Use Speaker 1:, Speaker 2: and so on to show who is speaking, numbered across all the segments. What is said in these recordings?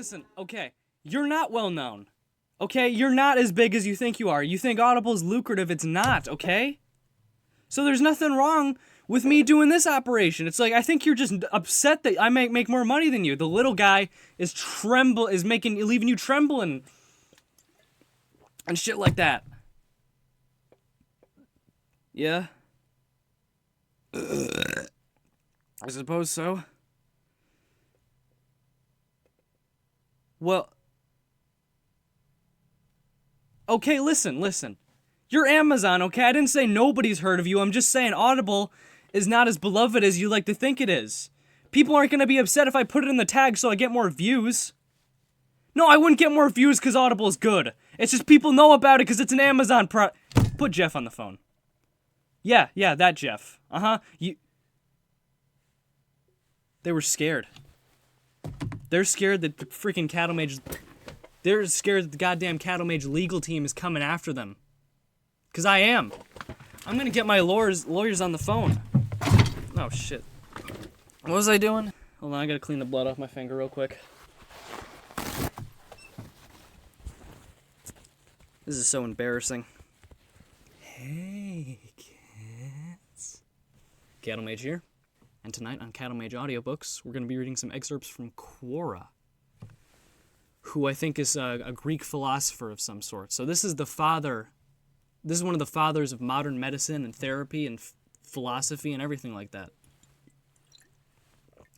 Speaker 1: Listen, okay, you're not well known. Okay, you're not as big as you think you are. You think Audible's lucrative, it's not, okay? So there's nothing wrong with me doing this operation. It's like, I think you're just upset that I make more money than you. The little guy is leaving you trembling and shit like that. Yeah? I suppose so. Well, okay, listen. You're Amazon, okay? I didn't say nobody's heard of you. I'm just saying Audible is not as beloved as you like to think it is. People aren't going to be upset if I put it in the tag so I get more views. No, I wouldn't get more views because Audible is good. It's just people know about it because it's an Amazon Put Jeff on the phone. Yeah, that Jeff. They were scared. They're scared that the freaking Cattle Mage... They're scared that the goddamn Cattle Mage legal team is coming after them. Because I am. I'm going to get my lawyers on the phone. Oh, shit. What was I doing? Hold on, I got to clean the blood off my finger real quick. This is so embarrassing. Hey, kids. Cattle Mage here. And tonight on Cattle Mage Audiobooks, we're going to be reading some excerpts from Quora, who I think is a Greek philosopher of some sort. So this is one of the fathers of modern medicine and therapy and philosophy and everything like that.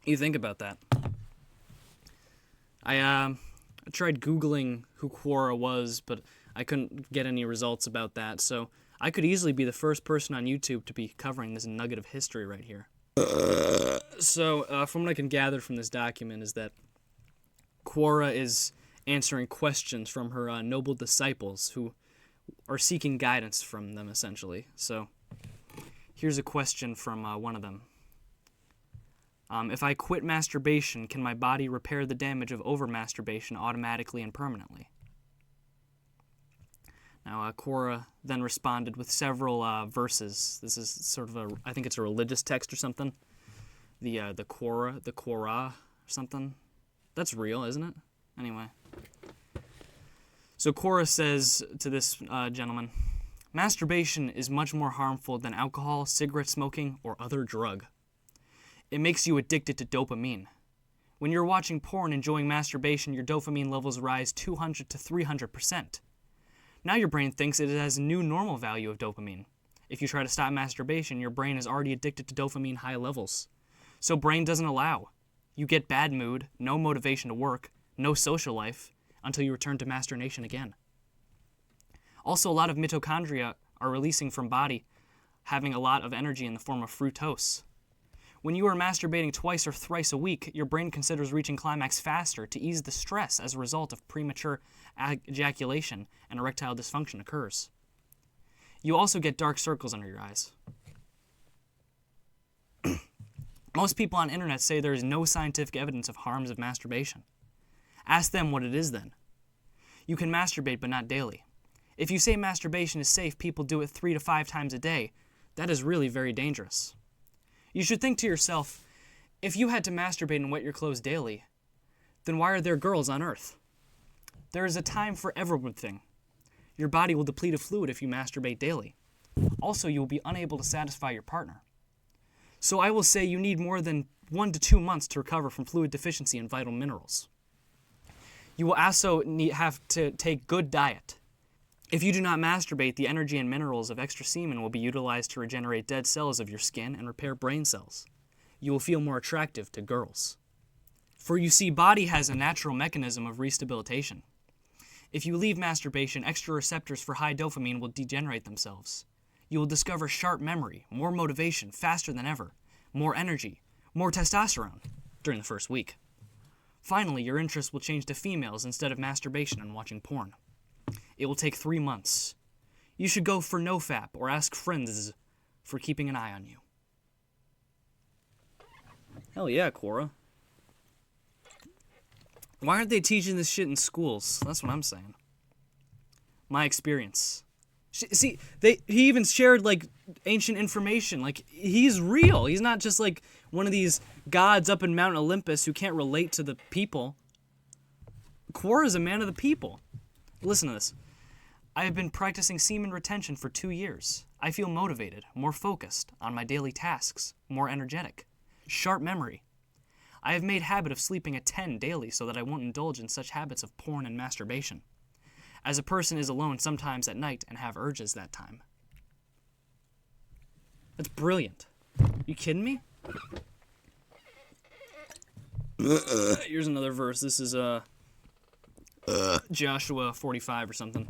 Speaker 1: You think about that. I tried Googling who Quora was, but I couldn't get any results about that, so I could easily be the first person on YouTube to be covering this nugget of history right here. So, from what I can gather from this document is that Quora is answering questions from her noble disciples who are seeking guidance from them, essentially. So, here's a question from one of them. If I quit masturbation, can my body repair the damage of over-masturbation automatically and permanently? Now, Quora then responded with several verses. This is sort of I think it's a religious text or something. The Quora or something. That's real, isn't it? Anyway. So Quora says to this gentleman, masturbation is much more harmful than alcohol, cigarette smoking, or other drug. It makes you addicted to dopamine. When you're watching porn enjoying masturbation, your dopamine levels rise 200 to 300%. Now your brain thinks it has a new normal value of dopamine. If you try to stop masturbation, your brain is already addicted to dopamine high levels. So brain doesn't allow. You get bad mood, no motivation to work, no social life, until you return to masturbation again. Also, a lot of mitochondria are releasing from body, having a lot of energy in the form of fructose. When you are masturbating twice or thrice a week, your brain considers reaching climax faster to ease the stress as a result of premature ejaculation and erectile dysfunction occurs. You also get dark circles under your eyes. Most people on the internet say there is no scientific evidence of harms of masturbation. Ask them what it is then. You can masturbate, but not daily. If you say masturbation is safe, people do it 3 to 5 times a day. That is really very dangerous. You should think to yourself, if you had to masturbate and wet your clothes daily, then why are there girls on Earth? There is a time for everything. Your body will deplete of fluid if you masturbate daily. Also, you will be unable to satisfy your partner. So I will say you need more than 1 to 2 months to recover from fluid deficiency in vital minerals. You will also have to take good diet. If you do not masturbate, the energy and minerals of extra semen will be utilized to regenerate dead cells of your skin and repair brain cells. You will feel more attractive to girls. For you see, body has a natural mechanism of rehabilitation. If you leave masturbation, extra receptors for high dopamine will degenerate themselves. You will discover sharp memory, more motivation, faster than ever, more energy, more testosterone during the first week. Finally, your interest will change to females instead of masturbation and watching porn. It will take 3 months. You should go for nofap or ask friends for keeping an eye on you. Hell yeah, Quora. Why aren't they teaching this shit in schools? That's what I'm saying. My experience. See, he even shared, like, ancient information. Like, he's real. He's not just, like, one of these gods up in Mount Olympus who can't relate to the people. Quora is a man of the people. Listen to this. I have been practicing semen retention for 2 years. I feel motivated, more focused on my daily tasks, more energetic, sharp memory. I have made habit of sleeping at 10 daily so that I won't indulge in such habits of porn and masturbation, as a person is alone sometimes at night and have urges that time. That's brilliant. You kidding me? Here's another verse. This is Joshua 45 or something.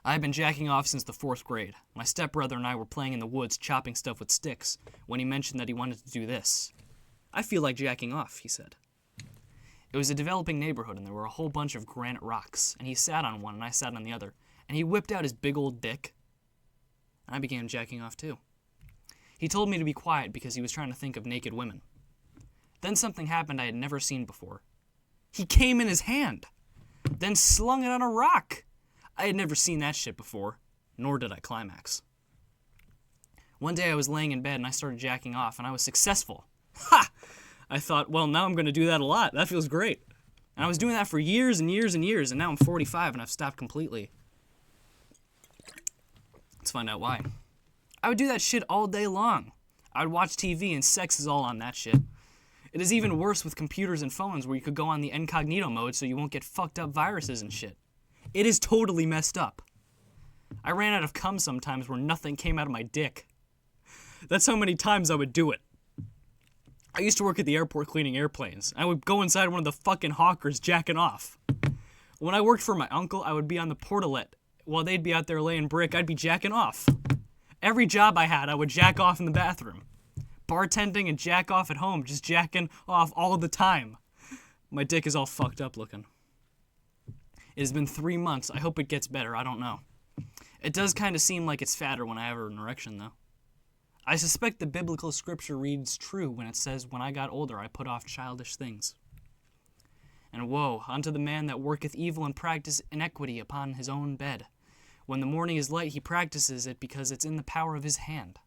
Speaker 1: I have been jacking off since the 4th grade. My stepbrother and I were playing in the woods chopping stuff with sticks when he mentioned that he wanted to do this. I feel like jacking off, he said. It was a developing neighborhood and there were a whole bunch of granite rocks, and he sat on one and I sat on the other, and he whipped out his big old dick, and I began jacking off too. He told me to be quiet because he was trying to think of naked women. Then something happened I had never seen before. He came in his hand, then slung it on a rock. I had never seen that shit before, nor did I climax. One day I was laying in bed and I started jacking off, and I was successful. Ha! I thought, well, now I'm going to do that a lot. That feels great. And I was doing that for years and years and years, and now I'm 45 and I've stopped completely. Let's find out why. I would do that shit all day long. I would watch TV and sex is all on that shit. It is even worse with computers and phones where you could go on the incognito mode so you won't get fucked up viruses and shit. It is totally messed up. I ran out of cum sometimes where nothing came out of my dick. That's how many times I would do it. I used to work at the airport cleaning airplanes. I would go inside one of the fucking hawkers jacking off. When I worked for my uncle, I would be on the portalet. While they'd be out there laying brick, I'd be jacking off. Every job I had, I would jack off in the bathroom. Bartending and jack off at home, just jacking off all the time. My dick is all fucked up looking. It has been 3 months. I hope it gets better. I don't know. It does kind of seem like it's fatter when I have an erection, though. I suspect the biblical scripture reads true when it says, when I got older, I put off childish things. And woe unto the man that worketh evil and practice iniquity upon his own bed. When the morning is light, he practices it because it's in the power of his hand.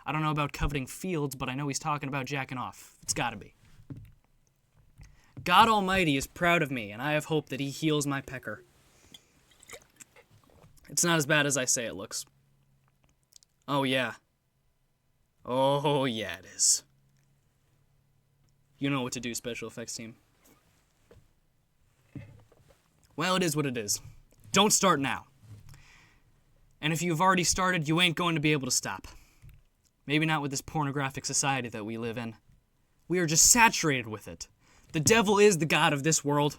Speaker 1: I don't know about coveting fields, but I know he's talking about jacking off. It's gotta be. God Almighty is proud of me, and I have hope that he heals my pecker. It's not as bad as I say it looks. Oh, yeah. Oh, yeah, it is. You know what to do, special effects team. Well, it is what it is. Don't start now. And if you've already started, you ain't going to be able to stop. Maybe not with this pornographic society that we live in. We are just saturated with it. The devil is the god of this world.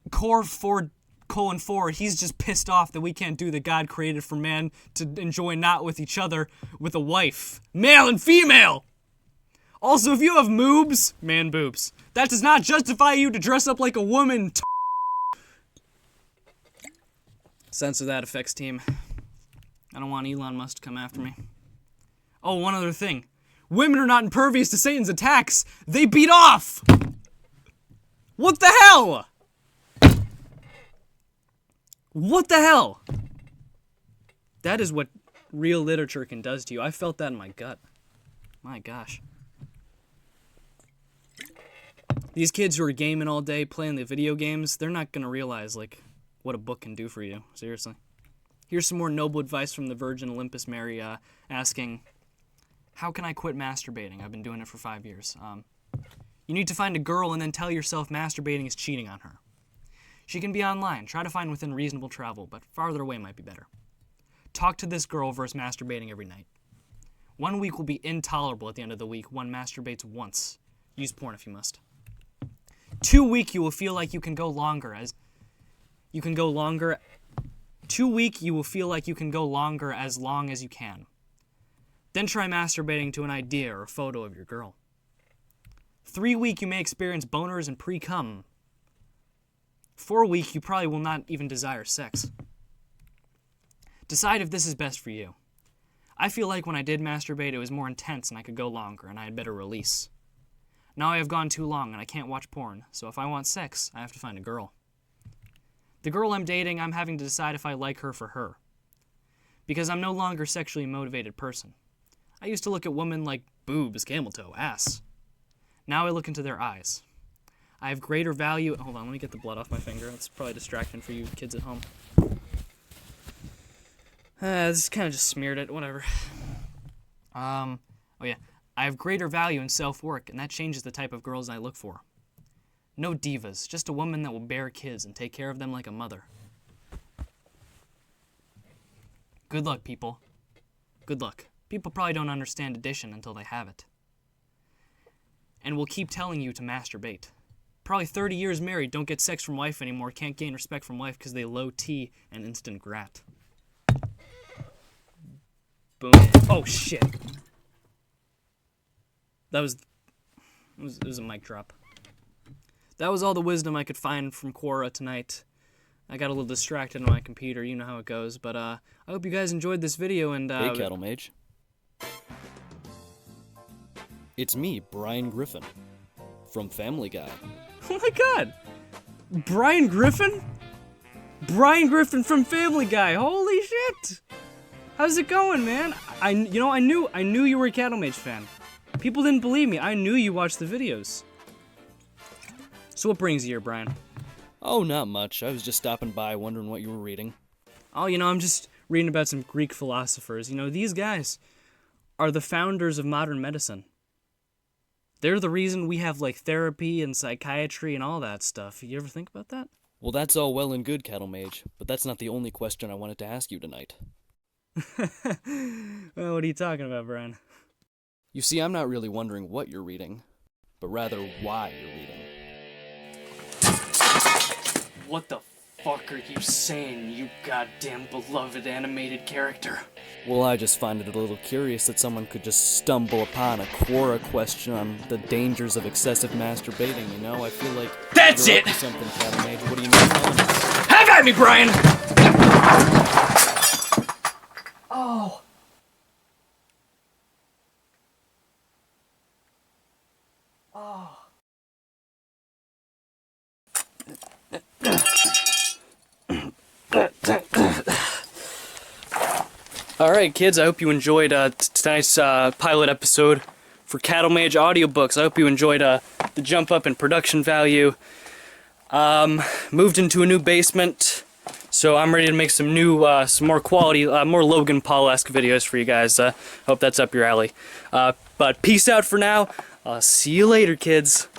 Speaker 1: Core 4:4, he's just pissed off that we can't do the God created for man to enjoy not with each other with a wife. Male and female! Also, if you have moobs, man boobs, that does not justify you to dress up like a woman. Censor that, effects team. I don't want Elon Musk to come after me. Oh, one other thing. Women are not impervious to Satan's attacks. They beat off! What the hell? What the hell? That is what real literature can do to you. I felt that in my gut. My gosh. These kids who are gaming all day, playing the video games, they're not going to realize, like, what a book can do for you. Seriously. Here's some more noble advice from the Virgin Olympus Mary, asking, how can I quit masturbating? I've been doing it for 5 years. You need to find a girl and then tell yourself masturbating is cheating on her. She can be online. Try to find within reasonable travel, but farther away might be better. Talk to this girl versus masturbating every night. 1 week will be intolerable at the end of the week. One masturbates once. Use porn if you must. 2 week you will feel like you can go longer as you can go longer. 2 week you will feel like you can go longer as long as you can. Then try masturbating to an idea or a photo of your girl. 3 week you may experience boners and pre-cum. 4 week you probably will not even desire sex. Decide if this is best for you. I feel like when I did masturbate it was more intense and I could go longer and I had better release. Now I have gone too long and I can't watch porn, so if I want sex, I have to find a girl. The girl I'm dating, I'm having to decide if I like her for her. Because I'm no longer a sexually motivated person. I used to look at women like boobs, camel toe, ass. Now I look into their eyes. I have greater value. Hold on, let me get the blood off my finger. That's probably distracting for you kids at home. This kind of just smeared it. Whatever. Oh yeah. I have greater value in self-work, and that changes the type of girls I look for. No divas, just a woman that will bear kids and take care of them like a mother. Good luck, people. Good luck. People probably don't understand addition until they have it. And we'll keep telling you to masturbate. Probably 30 years married, don't get sex from wife anymore, can't gain respect from wife because they low T and instant grat. Boom. Oh, shit. It was a mic drop. That was all the wisdom I could find from Quora tonight. I got a little distracted on my computer, you know how it goes, but I hope you guys enjoyed this video and
Speaker 2: Hey, Cattle Mage. It's me, Brian Griffin, from Family Guy.
Speaker 1: Oh my god! Brian Griffin? Brian Griffin from Family Guy, holy shit! How's it going, man? I knew you were a Cattle Mage fan. People didn't believe me. I knew you watched the videos. So what brings you here, Brian?
Speaker 2: Oh, not much. I was just stopping by wondering what you were reading.
Speaker 1: Oh, I'm just reading about some Greek philosophers. These guys are the founders of modern medicine. They're the reason we have, like, therapy and psychiatry and all that stuff. You ever think about that?
Speaker 2: Well, that's all well and good, Cattle Mage, but that's not the only question I wanted to ask you tonight.
Speaker 1: Well, what are you talking about, Brian?
Speaker 2: You see, I'm not really wondering what you're reading, but rather why you're reading.
Speaker 1: What the fuck are you saying, you goddamn beloved animated character?
Speaker 2: Well, I just find it a little curious that someone could just stumble upon a Quora question on the dangers of excessive masturbating, I feel like...
Speaker 1: That's
Speaker 2: you're
Speaker 1: it!
Speaker 2: up to something, Cattle Mage. What do you mean telling us?
Speaker 1: Have at me, Brian! Oh. Oh. Alright, kids, I hope you enjoyed tonight's pilot episode for Cattle Mage audiobooks. I hope you enjoyed the jump up in production value. Moved into a new basement, so I'm ready to make some new, some more quality, more Logan Paul-esque videos for you guys. Hope that's up your alley. But peace out for now. See you later, kids.